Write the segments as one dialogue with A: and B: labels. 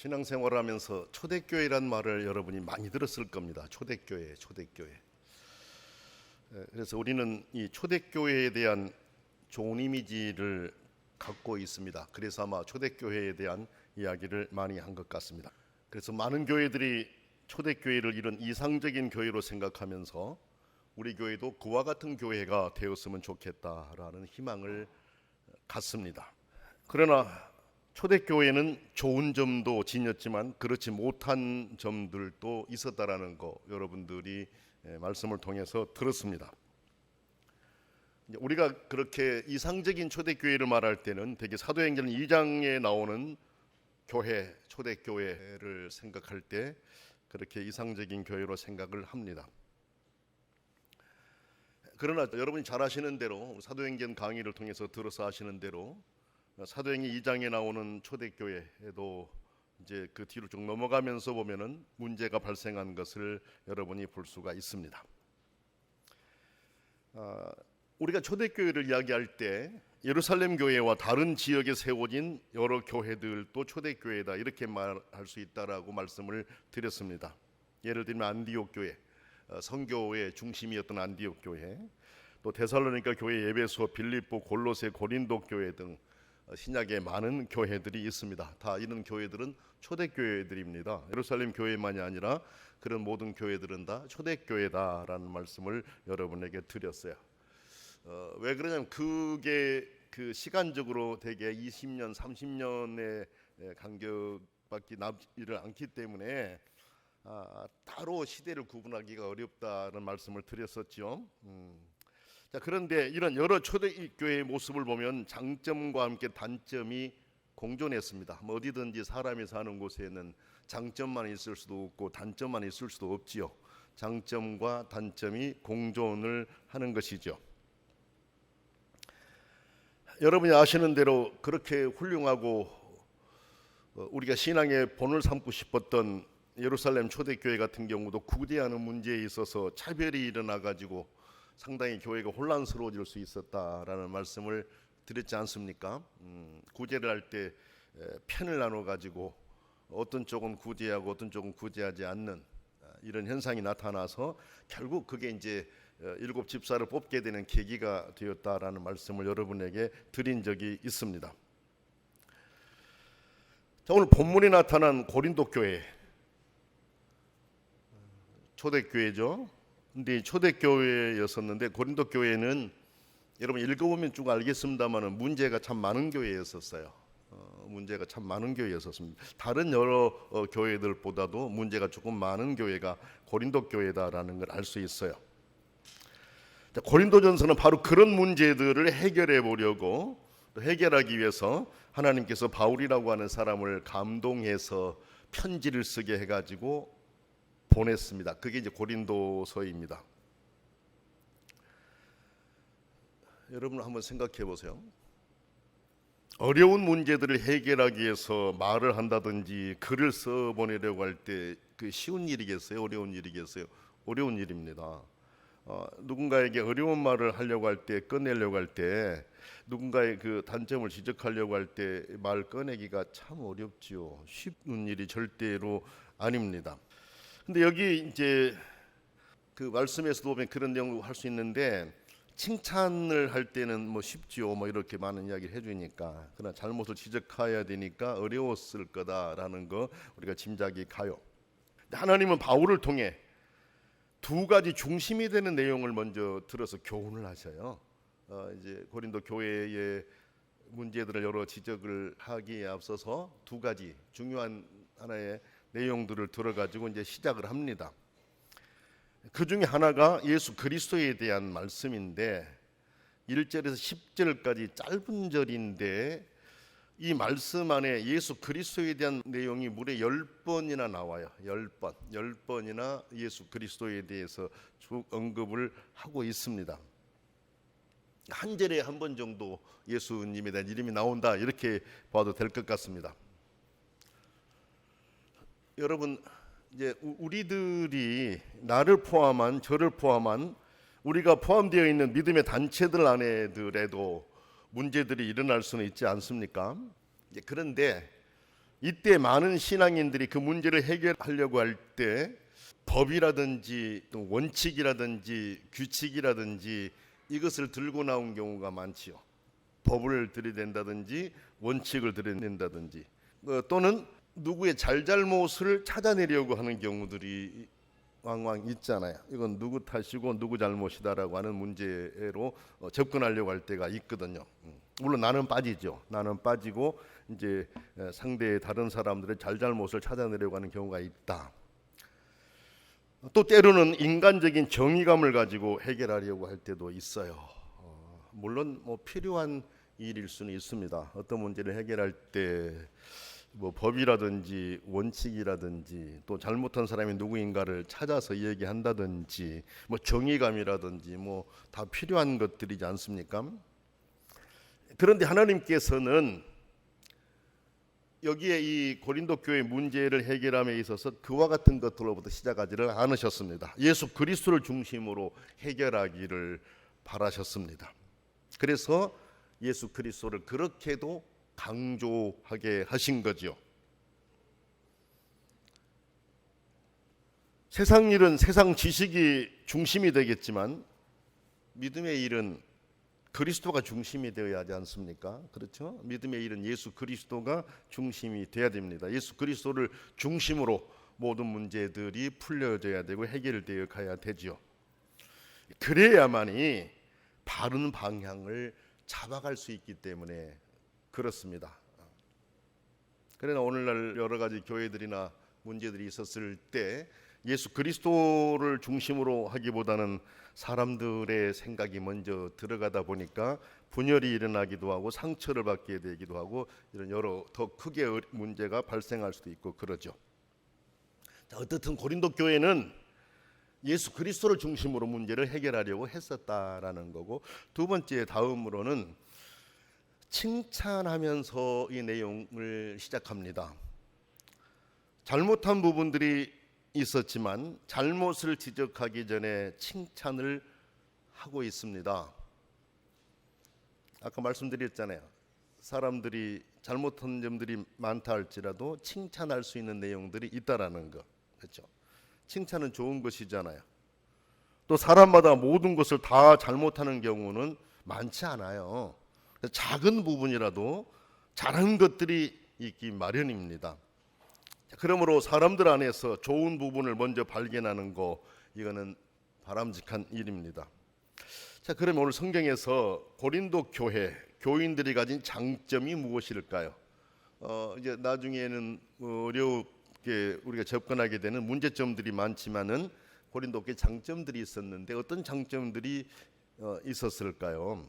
A: 신앙생활하면서 초대교회란 말을 여러분이 많이 들었을 겁니다. 초대교회. 그래서 우리는 이 초대교회에 대한 좋은 이미지를 갖고 있습니다. 그래서 아마 초대교회에 대한 이야기를 많이 한 것 같습니다. 그래서 많은 교회들이 초대교회를 이런 이상적인 교회로 생각하면서 우리 교회도 그와 같은 교회가 되었으면 좋겠다라는 희망을 갖습니다. 그러나 초대교회는 좋은 점도 지녔지만 그렇지 못한 점들도 있었다라는 거 여러분들이 말씀을 통해서 들었습니다. 우리가 그렇게 이상적인 초대교회를 말할 때는 대개 사도행전 2장에 나오는 교회, 초대교회를 생각할 때 그렇게 이상적인 교회로 생각을 합니다. 그러나 여러분이 잘 아시는 대로 사도행전 강의를 통해서 들어서 아시는 대로 사도행전 2장에 나오는 초대교회에도 이제 그 뒤로 쭉 넘어가면서 보면은 문제가 발생한 것을 여러분이 볼 수가 있습니다. 우리가 초대교회를 이야기할 때 예루살렘 교회와 다른 지역에 세워진 여러 교회들도 초대교회다 이렇게 말할 수 있다라고 말씀을 드렸습니다. 예를 들면 안디옥 교회, 선교의 중심이었던 안디옥 교회, 또 데살로니가 교회, 에베소, 빌립보, 골로새, 고린도 교회 등 신약에 많은 교회들이 있습니다. 다 이런 교회들은 초대교회들입니다. 예루살렘 교회만이 아니라 그런 모든 교회들은 다 초대교회다라는 말씀을 여러분에게 드렸어요. 왜 그러냐면 그게 그 시간적으로 대개 20년, 30년의 간격밖에 남지를 않기 때문에 따로 시대를 구분하기가 어렵다는 말씀을 드렸었죠. 자, 그런데 이런 여러 초대교회의 모습을 보면 장점과 함께 단점이 공존했습니다. 어디든지 사람이 사는 곳에는 장점만 있을 수도 없고 단점만 있을 수도 없지요. 장점과 단점이 공존을 하는 것이죠. 여러분이 아시는 대로 그렇게 훌륭하고 우리가 신앙의 본을 삼고 싶었던 예루살렘 초대교회 같은 경우도 구제하는 문제에 있어서 차별이 일어나가지고 상당히 교회가 혼란스러워질 수 있었다라는 말씀을 드렸지 않습니까? 구제를 할 때 편을 나눠가지고 어떤 쪽은 구제하고 어떤 쪽은 구제하지 않는 이런 현상이 나타나서 결국 그게 이제 7 집사를 뽑게 되는 계기가 되었다라는 말씀을 여러분에게 드린 적이 있습니다. 자, 오늘 본문에 나타난 고린도 교회, 초대교회죠. 근데 초대교회였었는데 고린도 교회는 여러분 읽어보면 쭉 알겠습니다만 문제가 참 많은 교회였었어요. 문제가 참 많은 교회였었습니다. 다른 여러 교회들보다도 문제가 조금 많은 교회가 고린도 교회다라는 걸 알 수 있어요. 고린도전서는 바로 그런 문제들을 해결해 보려고 해결하기 위해서 하나님께서 바울이라고 하는 사람을 감동해서 편지를 쓰게 해가지고 보냈습니다. 그게 이제 고린도서입니다. 여러분 한번 생각해 보세요. 어려운 문제들을 해결하기 위해서 말을 한다든지 글을 써 보내려고 할 때 그 쉬운 일이겠어요? 어려운 일이겠어요? 어려운 일입니다. 누군가에게 어려운 말을 하려고 할 때, 꺼내려고 할 때, 누군가의 그 단점을 지적하려고 할 때 말 꺼내기가 참 어렵지요. 쉬운 일이 절대로 아닙니다. 근데 여기 이제 그 말씀에서도 보면 그런 내용을 할 수 있는데 칭찬을 할 때는 쉽지요. 이렇게 많은 이야기를 해주니까. 그러나 잘못을 지적해야 되니까 어려웠을 거다라는 거 우리가 짐작이 가요. 하나님은 바울을 통해 두 가지 중심이 되는 내용을 먼저 들어서 교훈을 하셔요. 이제 고린도 교회의 문제들을 여러 지적을 하기에 앞서서 두 가지 중요한 하나의 내용들을 들어가지고 이제 시작을 합니다. 그 중에 하나가 예수 그리스도에 대한 말씀인데 1절에서 10절까지 짧은 절인데 이 말씀 안에 예수 그리스도에 대한 내용이 무려 10번이나 나와요. 10번이나 예수 그리스도에 대해서 쭉 언급을 하고 있습니다. 한 절에 한 번 정도 예수님에 대한 이름이 나온다 이렇게 봐도 될 것 같습니다. 여러분 이제 우리들이 나를 포함한 저를 포함한 우리가 포함되어 있는 믿음의 단체들 안에들에도 문제들이 일어날 수는 있지 않습니까? 그런데 이때 많은 신앙인들이 그 문제를 해결하려고 할 때 법이라든지 또 원칙이라든지 규칙이라든지 이것을 들고 나온 경우가 많지요. 법을 들이댄다든지 원칙을 들이댄다든지 또는 누구의 잘잘못을 찾아내려고 하는 경우들이 왕왕 있잖아요. 이건 누구 탓이고 누구 잘못이다라고 하는 문제로 접근하려고 할 때가 있거든요. 물론 나는 빠지죠. 나는 빠지고 이제 상대의 다른 사람들의 잘잘못을 찾아내려고 하는 경우가 있다. 또 때로는 인간적인 정의감을 가지고 해결하려고 할 때도 있어요. 물론 필요한 일일 수는 있습니다. 어떤 문제를 해결할 때 법이라든지 원칙이라든지 또 잘못한 사람이 누구인가를 찾아서 얘기한다든지 정의감이라든지 다 필요한 것들이지 않습니까? 그런데 하나님께서는 여기에 이 고린도 교회 문제를 해결함에 있어서 그와 같은 것들로부터 시작하지를 않으셨습니다. 예수 그리스도를 중심으로 해결하기를 바라셨습니다. 그래서 예수 그리스도를 그렇게도 강조하게 하신 거죠. 세상 일은 세상 지식이 중심이 되겠지만 믿음의 일은 그리스도가 중심이 되어야 하지 않습니까? 그렇죠? 믿음의 일은 예수 그리스도가 중심이 되어야 됩니다. 예수 그리스도를 중심으로 모든 문제들이 풀려져야 되고 해결되어 가야 되죠. 그래야만이 바른 방향을 잡아갈 수 있기 때문에 그렇습니다. 그러나 오늘날 여러 가지 교회들이나 문제들이 있었을 때 예수 그리스도를 중심으로 하기보다는 사람들의 생각이 먼저 들어가다 보니까 분열이 일어나기도 하고 상처를 받게 되기도 하고 이런 여러 더 크게 문제가 발생할 수도 있고 그러죠. 자, 어떻든 고린도 교회는 예수 그리스도를 중심으로 문제를 해결하려고 했었다라는 거고, 두 번째 다음으로는 칭찬하면서 이 내용을 시작합니다. 잘못한 부분들이 있었지만 잘못을 지적하기 전에 칭찬을 하고 있습니다. 아까 말씀드렸잖아요. 사람들이 잘못한 점들이 많다 할지라도 칭찬할 수 있는 내용들이 있다라는 거. 그렇죠? 칭찬은 좋은 것이잖아요. 또 사람마다 모든 것을 다 잘못하는 경우는 많지 않아요. 작은 부분이라도 잘한 것들이 있기 마련입니다. 그러므로 사람들 안에서 좋은 부분을 먼저 발견하는 거, 이거는 바람직한 일입니다. 자, 그러면 오늘 성경에서 고린도 교회 교인들이 가진 장점이 무엇일까요? 이제 나중에는 어렵게 우리가 접근하게 되는 문제점들이 많지만은 고린도 교회 장점들이 있었는데 어떤 장점들이 있었을까요?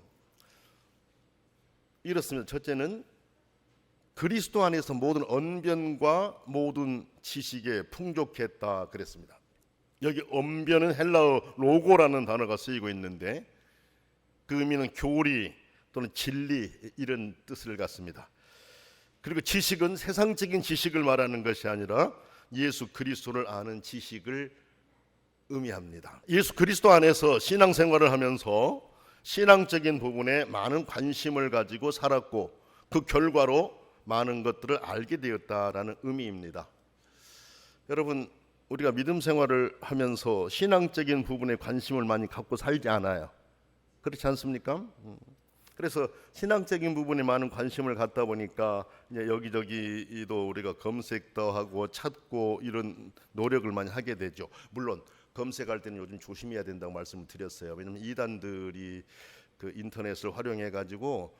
A: 이렇습니다. 첫째는 그리스도 안에서 모든 언변과 모든 지식에 풍족했다 그랬습니다. 여기 언변은 헬라어 로고라는 단어가 쓰이고 있는데 그 의미는 교리 또는 진리 이런 뜻을 갖습니다. 그리고 지식은 세상적인 지식을 말하는 것이 아니라 예수 그리스도를 아는 지식을 의미합니다. 예수 그리스도 안에서 신앙생활을 하면서 신앙적인 부분에 많은 관심을 가지고 살았고 그 결과로 많은 것들을 알게 되었다라는 의미입니다. 여러분, 우리가 믿음 생활을 하면서 신앙적인 부분에 관심을 많이 갖고 살지 않아요. 그렇지 않습니까? 그래서 신앙적인 부분에 많은 관심을 갖다 보니까 이제 여기저기도 우리가 검색도 하고 찾고 이런 노력을 많이 하게 되죠. 물론 검색할 때는 요즘 조심해야 된다고 말씀을 드렸어요. 왜냐하면 이단들이 그 인터넷을 활용해 가지고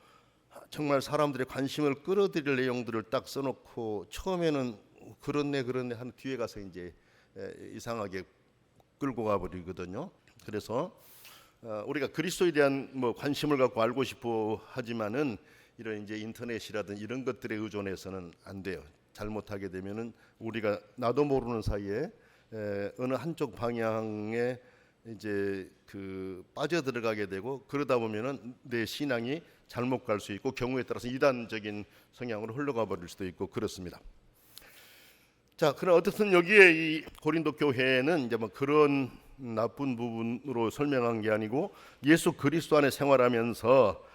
A: 정말 사람들의 관심을 끌어들일 내용들을 딱 써놓고 처음에는 그렇네 한 뒤에 가서 이제 이상하게 끌고 가버리거든요. 그래서 우리가 그리스도에 대한 관심을 갖고 알고 싶어 하지만은 이런 이제 인터넷이라든 이런 것들에 의존해서는 안 돼요. 잘못하게 되면은 우리가 나도 모르는 사이에 어느 한쪽 방향에 이제 빠져 들어가게 되고 그러다 보면은 내 신앙이 잘못 갈 수 있고 경우에 따라서 이단적인 성향으로 흘러가 버릴 수도 있고 그렇습니다. 자, 그럼 어떻든 여기에 이 고린도 교회는 이제 그런 나쁜 부분으로 설명한 게 아니고 예수 그리스도 안에 생활하면서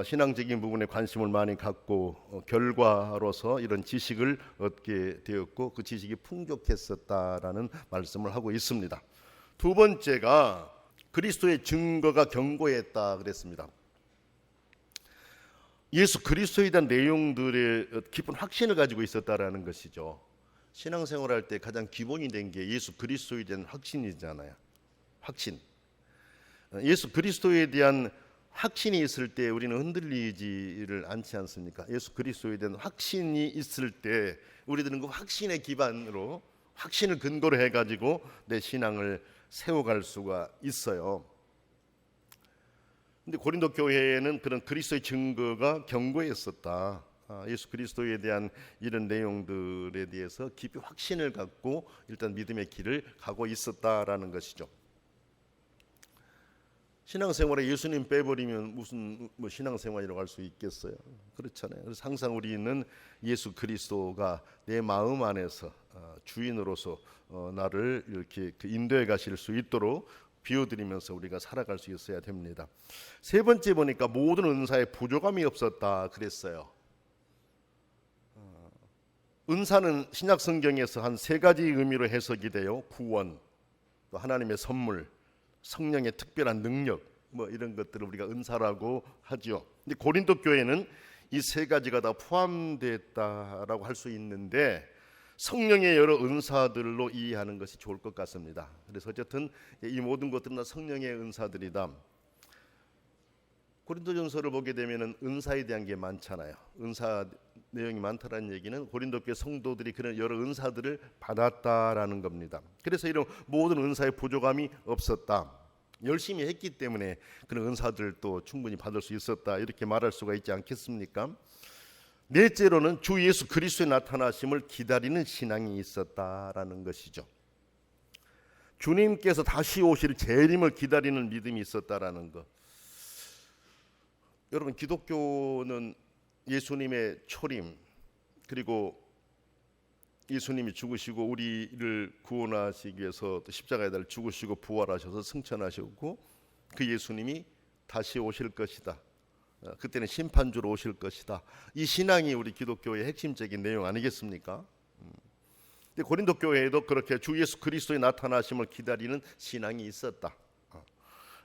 A: 신앙적인 부분에 관심을 많이 갖고 결과로서 이런 지식을 얻게 되었고 그 지식이 풍족했었다라는 말씀을 하고 있습니다. 두 번째가 그리스도의 증거가 견고했다 그랬습니다. 예수 그리스도에 대한 내용들의 깊은 확신을 가지고 있었다라는 것이죠. 신앙생활할 때 가장 기본이 된 게 예수 그리스도에 대한 확신이잖아요. 확신. 예수 그리스도에 대한 확신이 있을 때 우리는 흔들리지를 않지 않습니까? 예수 그리스도에 대한 확신이 있을 때 우리들은 그 확신의 기반으로 확신을 근거로 해가지고 내 신앙을 세워갈 수가 있어요. 근데 고린도 교회에는 그런 그리스도의 증거가 견고했었다. 예수 그리스도에 대한 이런 내용들에 대해서 깊이 확신을 갖고 일단 믿음의 길을 가고 있었다라는 것이죠. 신앙생활에 예수님 빼버리면 무슨 신앙생활이라고 할 수 있겠어요? 그렇잖아요. 그래서 항상 우리는 예수 그리스도가 내 마음 안에서 주인으로서 나를 이렇게 인도해 가실 수 있도록 비워드리면서 우리가 살아갈 수 있어야 됩니다. 세 번째 보니까 모든 은사에 부족함이 없었다 그랬어요. 은사는 신약 성경에서 한 세 가지 의미로 해석이 돼요. 구원, 또 하나님의 선물, 성령의 특별한 능력, 이런 것들을 우리가 은사라고 하죠. 근데 고린도 교회는 이 세 가지가 다 포함됐다라고 할 수 있는데 성령의 여러 은사들로 이해하는 것이 좋을 것 같습니다. 그래서 어쨌든 이 모든 것들은 다 성령의 은사들이다. 고린도전서를 보게 되면은 은사에 대한 게 많잖아요. 은사 내용이 많다라는 얘기는 고린도 교회 성도들이 그런 여러 은사들을 받았다라는 겁니다. 그래서 이런 모든 은사의 부족함이 없었다. 열심히 했기 때문에 그런 은사들도 충분히 받을 수 있었다. 이렇게 말할 수가 있지 않겠습니까? 넷째로는 주 예수 그리스도의 나타나심을 기다리는 신앙이 있었다라는 것이죠. 주님께서 다시 오실 재림을 기다리는 믿음이 있었다라는 것. 여러분, 기독교는 예수님의 초림, 그리고 예수님이 죽으시고 우리를 구원하시기 위해서 또 십자가에 달려 죽으시고 부활하셔서 승천하셨고 그 예수님이 다시 오실 것이다. 그때는 심판주로 오실 것이다. 이 신앙이 우리 기독교의 핵심적인 내용 아니겠습니까? 근데 고린도 교회에도 그렇게 주 예수 그리스도의 나타나심을 기다리는 신앙이 있었다.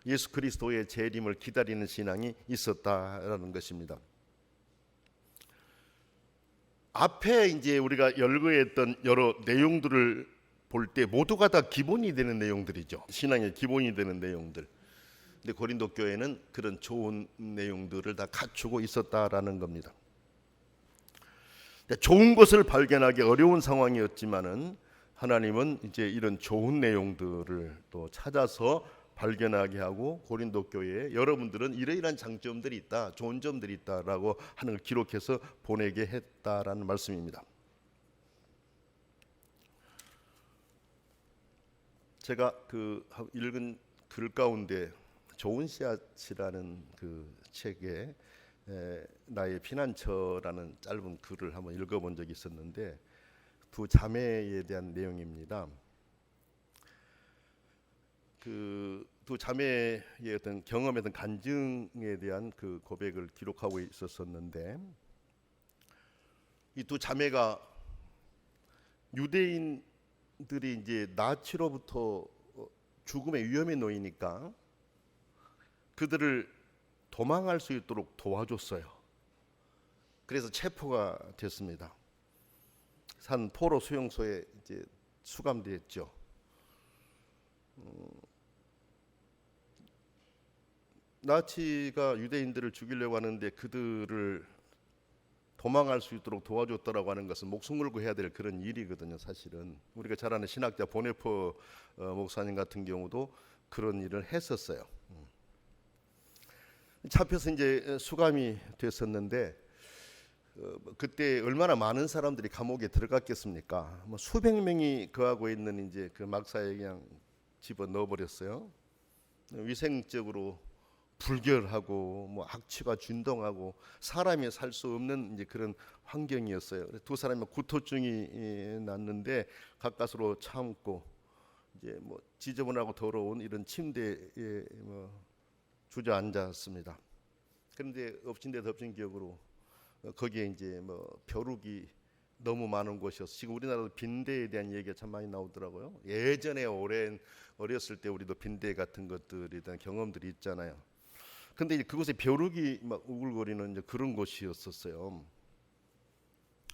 A: 예수 그리스도의 재림을 기다리는 신앙이 있었다라는 것입니다. 앞에 이제 우리가 열거했던 여러 내용들을 볼 때 모두가 다 기본이 되는 내용들이죠. 신앙의 기본이 되는 내용들. 근데 고린도 교회는 그런 좋은 내용들을 다 갖추고 있었다라는 겁니다. 좋은 것을 발견하기 어려운 상황이었지만은 하나님은 이제 이런 좋은 내용들을 또 찾아서 발견하게 하고 고린도 교회에 여러분들은 이러이러한 장점들이 있다, 좋은 점들이 있다라고 하는 걸 기록해서 보내게 했다라는 말씀입니다. 제가 그 읽은 글 가운데 좋은 씨앗이라는 그 책에 나의 피난처라는 짧은 글을 한번 읽어본 적이 있었는데 두 자매에 대한 내용입니다. 그 두 자매의 어떤 경험했던 간증에 대한 그 고백을 기록하고 있었는데 이 두 자매가 유대인들이 이제 나치로부터 죽음의 위험에 놓이니까 그들을 도망할 수 있도록 도와줬어요. 그래서 체포가 됐습니다. 산 포로 수용소에 이제 수감됐죠. 나치가 유대인들을 죽이려고 하는데 그들을 도망할 수 있도록 도와줬다라고 하는 것은 목숨 걸고 해야 될 그런 일이거든요. 사실은 우리가 잘 아는 신학자 보네퍼 목사님 같은 경우도 그런 일을 했었어요. 잡혀서 이제 수감이 됐었는데 그때 얼마나 많은 사람들이 감옥에 들어갔겠습니까? 수백 명이 거하고 있는 이제 그 막사에 그냥 집어 넣어버렸어요. 위생적으로 불결하고 악취가 진동하고 사람이 살 수 없는 이제 그런 환경이었어요. 두 사람이 구토증이 났는데 가까스로 참고 이제 지저분하고 더러운 이런 침대에 주저앉았습니다. 그런데 엎친 데 덮친 격으로 거기에 이제 뭐 벼룩이 너무 많은 곳이어서 지금 우리나라도 빈대에 대한 얘기가 참 많이 나오더라고요. 예전에 어렸을 때 우리도 빈대 같은 것들에 대한 경험들이 있잖아요. 근데 이제 그곳에 벼룩이 막 우글거리는 이제 그런 곳이었었어요.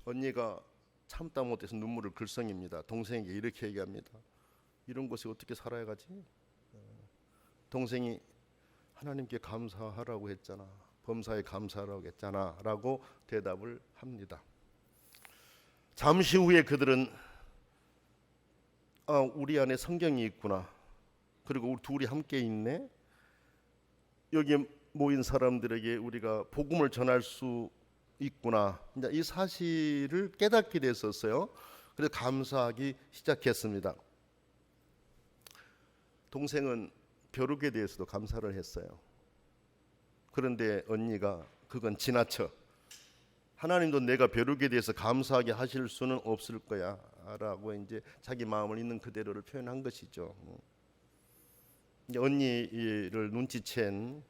A: 언니가 참다 못해서 눈물을 글썽입니다. 동생에게 이렇게 얘기합니다. 이런 곳에 어떻게 살아야 가지? 동생이 하나님께 감사하라고 했잖아. 범사에 감사하라고 했잖아 라고 대답을 합니다. 잠시 후에 그들은 우리 안에 성경이 있구나. 그리고 우리 둘이 함께 있네. 여기 모인 사람들에게 우리가 복음을 전할 수 있구나. 이 사실을 깨닫게 됐었어요. 그래서 감사하기 시작했습니다. 동생은 벼룩에 대해서도 감사를 했어요. 그런데 언니가 그건 지나쳐 하나님도 내가 벼룩에 대해서 감사하게 하실 수는 없을 거야 라고 이제 자기 마음을 있는 그대로를 표현한 것이죠. 언니를 눈치챈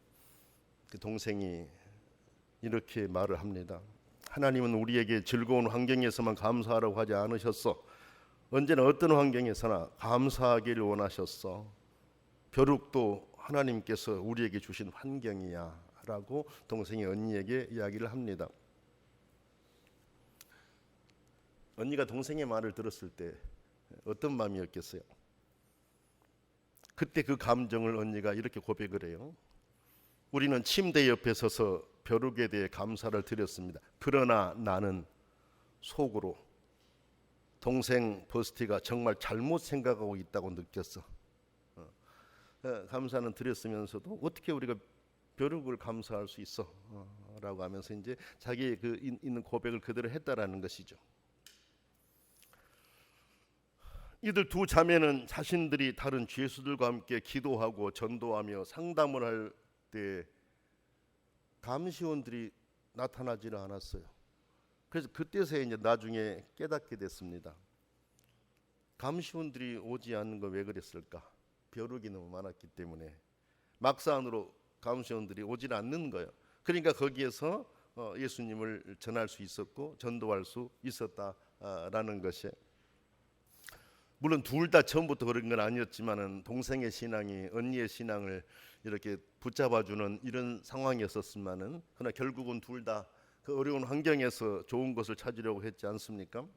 A: 그 동생이 이렇게 말을 합니다. 하나님은 우리에게 즐거운 환경에서만 감사하라고 하지 않으셨어. 언제나 어떤 환경에서나 감사하기를 원하셨어. 벼룩도 하나님께서 우리에게 주신 환경이야 라고 동생이 언니에게 이야기를 합니다. 언니가 동생의 말을 들었을 때 어떤 마음이었겠어요? 그때 그 감정을 언니가 이렇게 고백을 해요. 우리는 침대 옆에 서서 벼룩에 대해 감사를 드렸습니다. 그러나 나는 속으로 동생 버스티가 정말 잘못 생각하고 있다고 느꼈어. 감사는 드렸으면서도 어떻게 우리가 벼룩을 감사할 수 있어? 라고 하면서 이제 자기의 그 있는 고백을 그대로 했다라는 것이죠. 이들 두 자매는 자신들이 다른 죄수들과 함께 기도하고 전도하며 상담을 할 때 감시원들이 나타나지는 않았어요. 그래서 그때서야 이제 나중에 깨닫게 됐습니다. 감시원들이 오지 않는 거 왜 그랬을까? 벼룩이 너무 많았기 때문에 막사 안으로 감시원들이 오지 않는 거예요. 그러니까 거기에서 예수님을 전할 수 있었고 전도할 수 있었다라는 것이에요. 물론 둘 다 처음부터 그런 건 아니었지만은 동생의 신앙이 언니의 신앙을 이렇게 붙잡아주는 이런 상황이었었지만은 그러나 결국은 둘 다 그 어려운 환경에서 좋은 것을 찾으려고 했지 않습니까?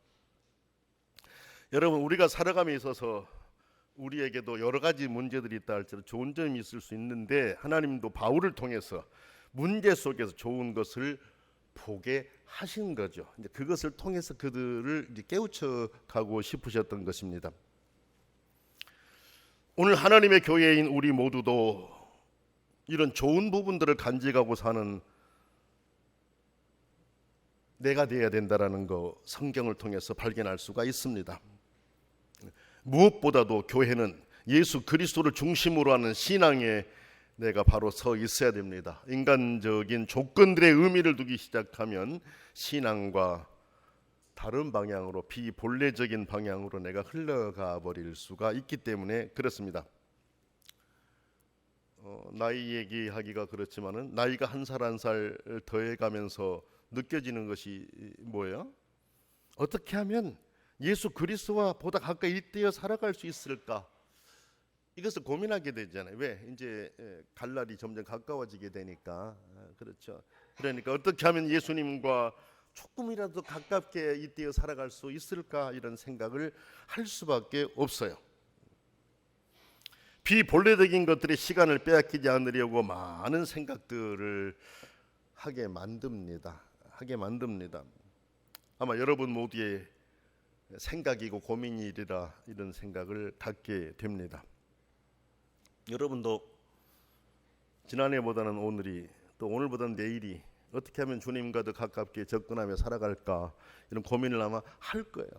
A: 여러분, 우리가 살아감에 있어서 우리에게도 여러 가지 문제들이 있다 할지라도 좋은 점이 있을 수 있는데 하나님도 바울을 통해서 문제 속에서 좋은 것을 보게 하신 거죠. 이제 그것을 통해서 그들을 이제 깨우쳐 가고 싶으셨던 것입니다. 오늘 하나님의 교회인 우리 모두도 이런 좋은 부분들을 간직하고 사는 내가 되어야 된다라는 거 성경을 통해서 발견할 수가 있습니다. 무엇보다도 교회는 예수 그리스도를 중심으로 하는 신앙에 내가 바로 서 있어야 됩니다. 인간적인 조건들의 의미를 두기 시작하면 신앙과 다른 방향으로 비본래적인 방향으로 내가 흘러가 버릴 수가 있기 때문에 그렇습니다. 나이 얘기하기가 그렇지만은 나이가 한 살 한 살 더해가면서 느껴지는 것이 뭐예요? 어떻게 하면 예수 그리스도와 보다 가까이 잇대어 살아갈 수 있을까? 이것을 고민하게 되잖아요. 왜? 이제 갈 날이 점점 가까워지게 되니까. 그렇죠. 그러니까 어떻게 하면 예수님과 조금이라도 가깝게 잇대어 살아갈 수 있을까? 이런 생각을 할 수밖에 없어요. 비본래적인 것들의 시간을 빼앗기지 않으려고 많은 생각들을 하게 만듭니다. 아마 여러분 모두의 생각이고 고민이리라 이런 생각을 갖게 됩니다. 여러분도 지난해보다는 오늘이 또 오늘보다는 내일이 어떻게 하면 주님과 더 가깝게 접근하며 살아갈까 이런 고민을 아마 할 거예요.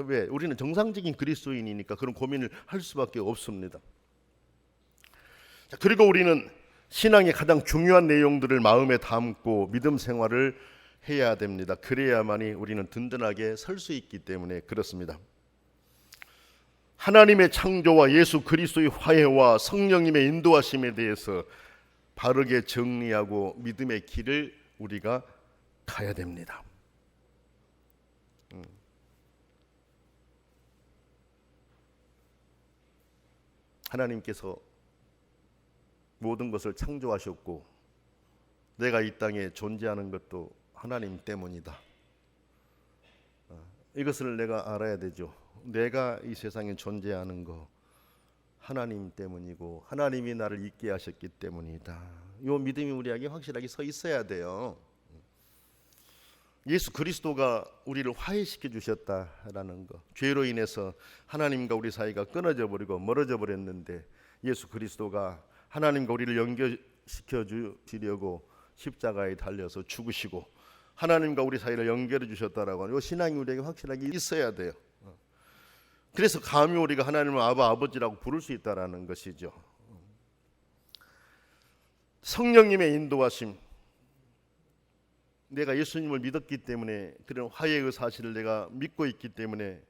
A: 왜? 우리는 정상적인 그리스도인이니까 그런 고민을 할 수밖에 없습니다. 그리고 우리는 신앙의 가장 중요한 내용들을 마음에 담고 믿음 생활을 해야 됩니다. 그래야만이 우리는 든든하게 설 수 있기 때문에 그렇습니다. 하나님의 창조와 예수 그리스도의 화해와 성령님의 인도하심에 대해서 바르게 정리하고 믿음의 길을 우리가 가야 됩니다. 하나님께서 모든 것을 창조하셨고 내가 이 땅에 존재하는 것도 하나님 때문이다. 이것을 내가 알아야 되죠. 내가 이 세상에 존재하는 거 하나님 때문이고 하나님이 나를 있게 하셨기 때문이다. 이 믿음이 우리에게 확실하게 서 있어야 돼요. 예수 그리스도가 우리를 화해시켜 주셨다라는 것. 죄로 인해서 하나님과 우리 사이가 끊어져 버리고 멀어져 버렸는데 예수 그리스도가 하나님과 우리를 연결시켜 주시려고 십자가에 달려서 죽으시고 하나님과 우리 사이를 연결해 주셨다라고 하는 이 신앙이 우리에게 확실하게 있어야 돼요. 그래서 감히 우리가 하나님을 아버지라고 부를 수 있다라는 것이죠. 성령님의 인도하심. 내가 예수님을 믿었기 때문에 그런 화해의 사실을 내가 믿고 있기 때문에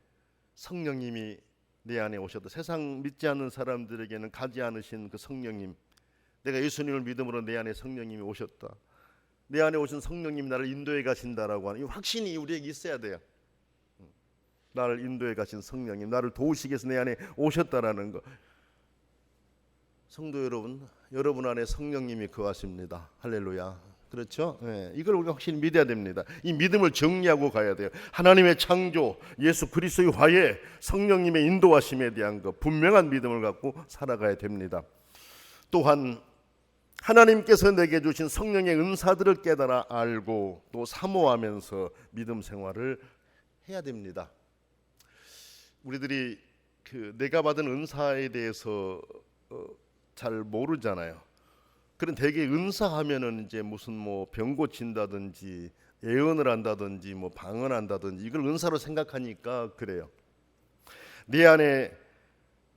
A: 성령님이 내 안에 오셨다. 세상 믿지 않는 사람들에게는 가지 않으신 그 성령님, 내가 예수님을 믿음으로 내 안에 성령님이 오셨다. 내 안에 오신 성령님이 나를 인도해 가신다라고 하는 이 확신이 우리에게 있어야 돼요. 나를 인도해 가신 성령님, 나를 도우시기 위해서 내 안에 오셨다라는 것. 성도 여러분, 여러분 안에 성령님이 거하십니다. 할렐루야. 그렇죠? 네, 이걸 우리가 확실히 믿어야 됩니다. 이 믿음을 정리하고 가야 돼요. 하나님의 창조, 예수 그리스도의 화해, 성령님의 인도하심에 대한 것, 분명한 믿음을 갖고 살아가야 됩니다. 또한 하나님께서 내게 주신 성령의 은사들을 깨달아 알고 또 사모하면서 믿음 생활을 해야 됩니다. 우리들이 내가 받은 은사에 대해서 잘 모르잖아요. 그런 대개 은사하면은 이제 무슨 병 고친다든지 예언을 한다든지 방언한다든지 이걸 은사로 생각하니까 그래요. 내 안에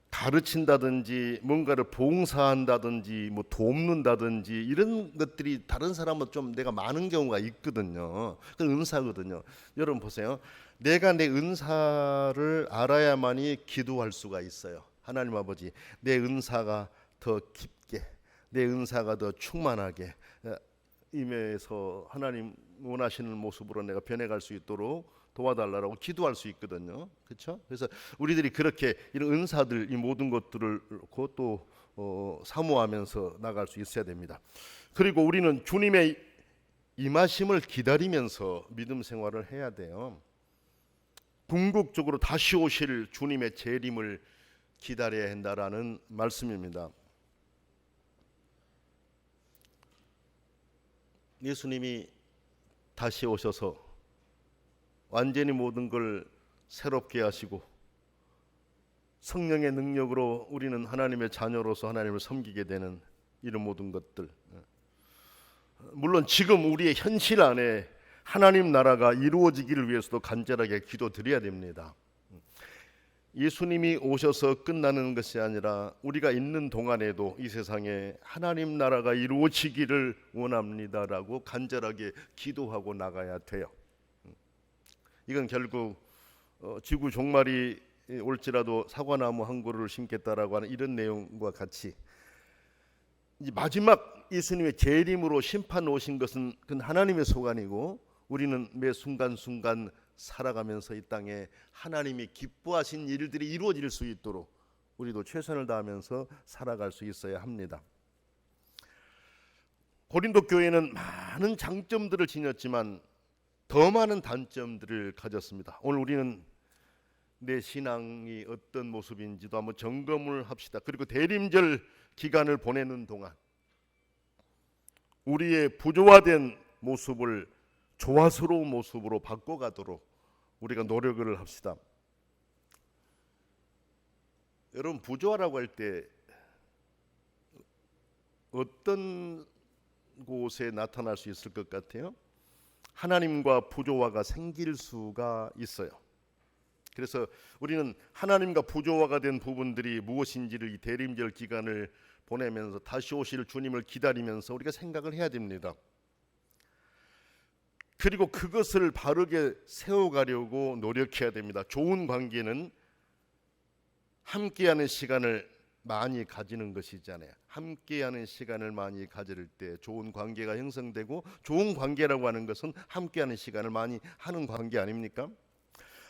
A: 가르친다든지 뭔가를 봉사한다든지 돕는다든지 이런 것들이 다른 사람은 좀 내가 많은 경우가 있거든요. 그건 은사거든요. 여러분 보세요. 내가 내 은사를 알아야만이 기도할 수가 있어요. 하나님 아버지, 내 은사가 더 깊게, 내 은사가 더 충만하게 임해서 하나님 원하시는 모습으로 내가 변해갈 수 있도록 도와달라고 기도할 수 있거든요. 그렇죠? 그래서 우리들이 그렇게 이런 은사들, 이 모든 것들을 또 사모하면서 나갈 수 있어야 됩니다. 그리고 우리는 주님의 임하심을 기다리면서 믿음 생활을 해야 돼요. 궁극적으로 다시 오실 주님의 재림을 기다려야 한다라는 말씀입니다. 예수님이 다시 오셔서 완전히 모든 걸 새롭게 하시고 성령의 능력으로 우리는 하나님의 자녀로서 하나님을 섬기게 되는 이런 모든 것들, 물론 지금 우리의 현실 안에 하나님 나라가 이루어지기를 위해서도 간절하게 기도드려야 됩니다. 예수님이 오셔서 끝나는 것이 아니라 우리가 있는 동안에도 이 세상에 하나님 나라가 이루어지기를 원합니다라고 간절하게 기도하고 나가야 돼요. 이건 결국 지구 종말이 올지라도 사과나무 한 그루를 심겠다라고 하는 이런 내용과 같이 이제 마지막 예수님의 재림으로 심판 오신 것은 그건 하나님의 소관이고 우리는 매 순간순간 살아가면서 이 땅에 하나님이 기뻐하신 일들이 이루어질 수 있도록 우리도 최선을 다하면서 살아갈 수 있어야 합니다. 고린도 교회는 많은 장점들을 지녔지만 더 많은 단점들을 가졌습니다. 오늘 우리는 내 신앙이 어떤 모습인지도 한번 점검을 합시다. 그리고 대림절 기간을 보내는 동안 우리의 부조화된 모습을 조화스러운 모습으로 바꿔가도록 우리가 노력을 합시다. 여러분, 부조화라고 할 때 어떤 곳에 나타날 수 있을 것 같아요? 하나님과 부조화가 생길 수가 있어요. 그래서 우리는 하나님과 부조화가 된 부분들이 무엇인지를 이 대림절 기간을 보내면서 다시 오실 주님을 기다리면서 우리가 생각을 해야 됩니다. 그리고 그것을 바르게 세워가려고 노력해야 됩니다. 좋은 관계는 함께하는 시간을 많이 가지는 것이잖아요. 함께하는 시간을 많이 가질 때 좋은 관계가 형성되고, 좋은 관계라고 하는 것은 함께하는 시간을 많이 하는 관계 아닙니까?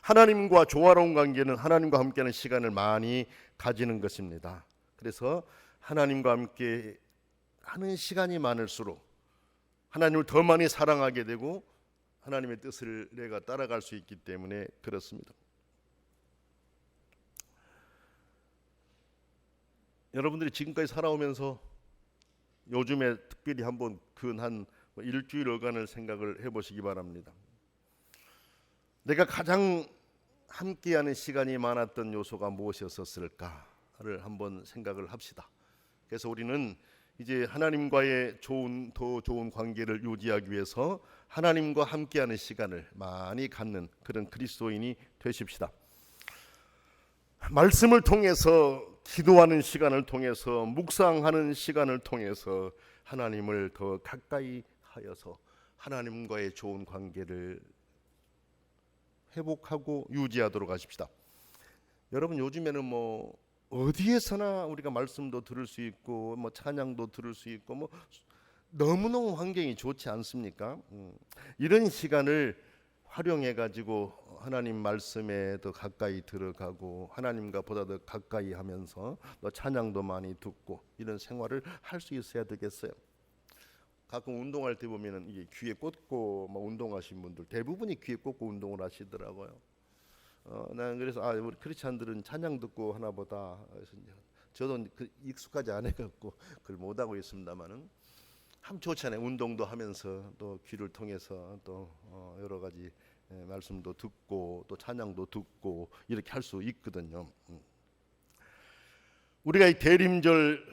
A: 하나님과 조화로운 관계는 하나님과 함께하는 시간을 많이 가지는 것입니다. 그래서 하나님과 함께 하는 시간이 많을수록 하나님을 더 많이 사랑하게 되고 하나님의 뜻을 내가 따라갈 수 있기 때문에 그렇습니다. 여러분들이 지금까지 살아오면서 요즘에 특별히 한번 근 일주일여간을 생각을 해보시기 바랍니다. 내가 가장 함께하는 시간이 많았던 요소가 무엇이었을까를 한번 생각을 합시다. 그래서 우리는 이제 하나님과의 더 좋은 관계를 유지하기 위해서 하나님과 함께하는 시간을 많이 갖는 그런 그리스도인이 되십시다. 말씀을 통해서, 기도하는 시간을 통해서, 묵상하는 시간을 통해서 하나님을 더 가까이 하여서 하나님과의 좋은 관계를 회복하고 유지하도록 하십시다. 여러분, 요즘에는 어디에서나 우리가 말씀도 들을 수 있고 찬양도 들을 수 있고 너무너무 환경이 좋지 않습니까? 이런 시간을 활용해 가지고 하나님 말씀에 더 가까이 들어가고 하나님과 보다 더 가까이 하면서 또 찬양도 많이 듣고 이런 생활을 할 수 있어야 되겠어요. 가끔 운동할 때 보면은 이게 귀에 꽂고 운동하신 분들 대부분이 귀에 꽂고 운동을 하시더라고요. 난 그래서 우리 크리스찬들은 찬양 듣고 하나 보다. 그래서 저도 익숙하지 않아 갖고 그걸 못 하고 있습니다만은 참 좋잖아요. 운동도 하면서 또 귀를 통해서 또 여러 가지 말씀도 듣고 또 찬양도 듣고 이렇게 할 수 있거든요. 우리가 이 대림절을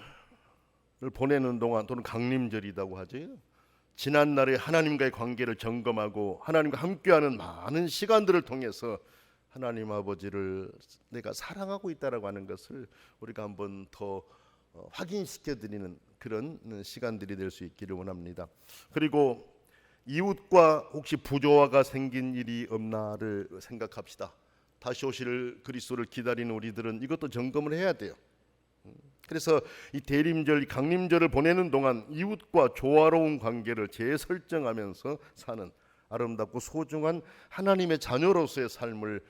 A: 보내는 동안, 또는 강림절이라고 하죠, 지난 날에 하나님과의 관계를 점검하고 하나님과 함께하는 많은 시간들을 통해서 하나님 아버지를 내가 사랑하고 있다라고 하는 것을 우리가 한번 더 확인시켜 드리는 그런 시간들이 될 수 있기를 원합니다. 그리고 이웃과 혹시 부조화가 생긴 일이 없나를 생각합시다. 다시 오실 그리스도를 기다리는 우리들은 이것도 점검을 해야 돼요. 그래서 이 대림절, 강림절을 보내는 동안 이웃과 조화로운 관계를 재설정하면서 사는 아름답고 소중한 하나님의 자녀로서의 삶을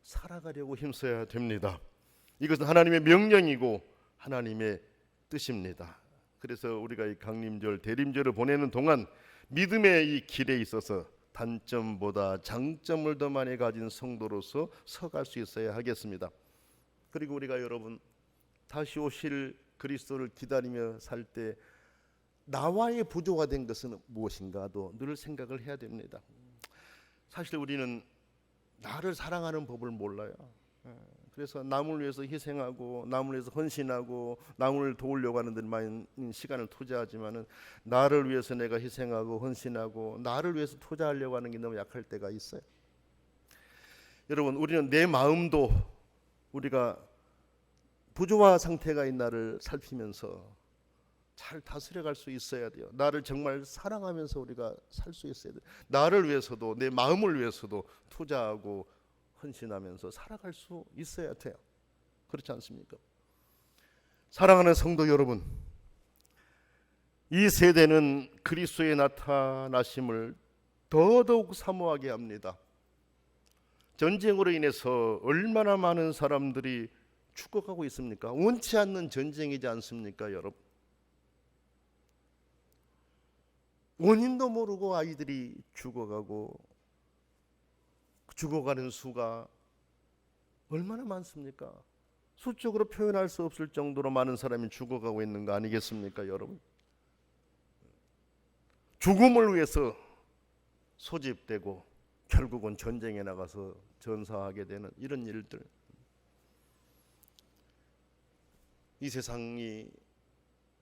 A: 살아가려고 힘써야 됩니다. 이것은 하나님의 명령이고 하나님의 뜻입니다. 그래서 우리가 이 강림절, 대림절을 보내는 동안 믿음의 이 길에 있어서 단점보다 장점을 더 많이 가진 성도로서 서갈 수 있어야 하겠습니다. 그리고 우리가 여러분 다시 오실 그리스도를 기다리며 살 때 나와의 부조가 된 것은 무엇인가도 늘 생각을 해야 됩니다. 사실 우리는 나를 사랑하는 법을 몰라요. 그래서 남을 위해서 희생하고 남을 위해서 헌신하고 남을 도우려고 하는 데 많은 시간을 투자하지만은 나를 위해서 내가 희생하고 헌신하고 나를 위해서 투자하려고 하는 게 너무 약할 때가 있어요. 여러분, 우리는 내 마음도 우리가 부조화 상태가 있나를 살피면서 잘 다스려갈 수 있어야 돼요. 나를 정말 사랑하면서 우리가 살 수 있어야 돼요. 나를 위해서도 내 마음을 위해서도 투자하고 헌신하면서 살아갈 수 있어야 돼요. 그렇지 않습니까? 사랑하는 성도 여러분, 이 세대는 그리스도의 나타나심을 더더욱 사모하게 합니다. 전쟁으로 인해서 얼마나 많은 사람들이 죽어가고 있습니까? 원치 않는 전쟁이지 않습니까, 여러분? 원인도 모르고 아이들이 죽어가는 수가 얼마나 많습니까? 수적으로 표현할 수 없을 정도로 많은 사람이 죽어가고 있는 거 아니겠습니까, 여러분? 죽음을 위해서 소집되고 결국은 전쟁에 나가서 전사하게 되는 이런 일들. 이 세상이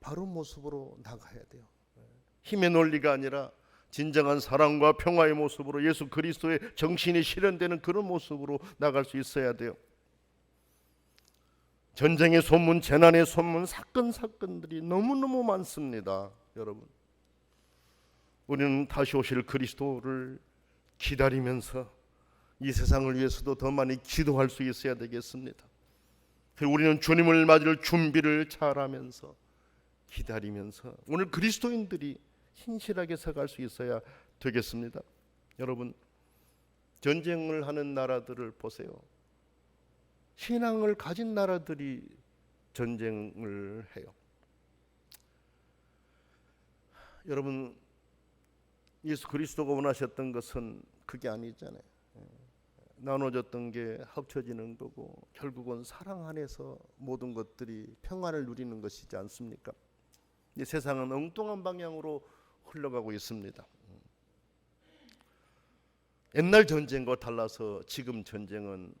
A: 바른 모습으로 나가야 돼요. 힘의 논리가 아니라 진정한 사랑과 평화의 모습으로 예수 그리스도의 정신이 실현되는 그런 모습으로 나갈 수 있어야 돼요. 전쟁의 소문, 재난의 소문, 사건들이 너무너무 많습니다. 여러분, 우리는 다시 오실 그리스도를 기다리면서 이 세상을 위해서도 더 많이 기도할 수 있어야 되겠습니다. 우리는 주님을 맞을 준비를 잘하면서 기다리면서 오늘 그리스도인들이 신실하게 서갈 수 있어야 되겠습니다. 여러분, 전쟁을 하는 나라들을 보세요. 신앙을 가진 나라들이 전쟁을 해요. 여러분, 예수 그리스도가 원하셨던 것은 그게 아니잖아요. 나눠졌던 게 합쳐지는 거고 결국은 사랑 안에서 모든 것들이 평안을 누리는 것이지 않습니까? 이 세상은 엉뚱한 방향으로 흘러가고 있습니다. 옛날 전쟁과 달라서 지금 전쟁은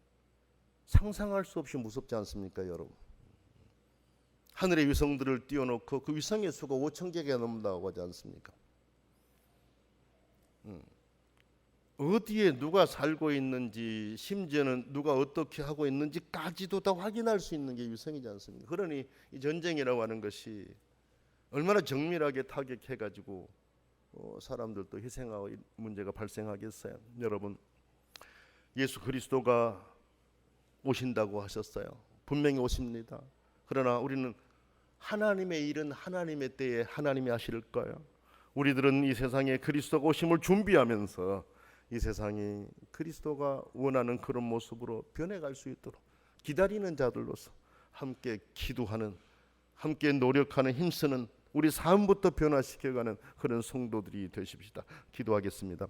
A: 상상할 수 없이 무섭지 않습니까, 여러분? 하늘의 위성들을 띄워놓고 그 위성의 수가 5천 개가 넘는다고 하지 않습니까? 어디에 누가 살고 있는지, 심지어는 누가 어떻게 하고 있는지까지도 다 확인할 수 있는 게 위성이지 않습니까? 그러니 이 전쟁이라고 하는 것이 얼마나 정밀하게 타격해가지고 사람들도 희생하고 문제가 발생하겠어요. 여러분, 예수 그리스도가 오신다고 하셨어요. 분명히 오십니다. 그러나 우리는 하나님의 일은 하나님의 때에 하나님이 하실 거예요. 우리들은 이 세상에 그리스도가 오심을 준비하면서 이 세상이 그리스도가 원하는 그런 모습으로 변해갈 수 있도록 기다리는 자들로서 함께 기도하는, 함께 노력하는, 힘쓰는, 우리 삶부터 변화시켜가는 그런 성도들이 되십시다. 기도하겠습니다.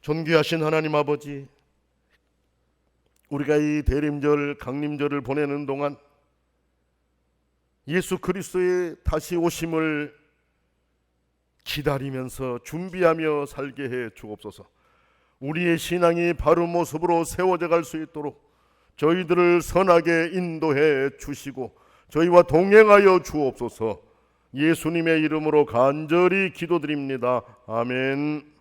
A: 존귀하신 하나님 아버지, 우리가 이 대림절, 강림절을 보내는 동안 예수 그리스도의 다시 오심을 기다리면서 준비하며 살게 해 주옵소서. 우리의 신앙이 바른 모습으로 세워져 갈 수 있도록 저희들을 선하게 인도해 주시고 저희와 동행하여 주옵소서. 예수님의 이름으로 간절히 기도드립니다. 아멘.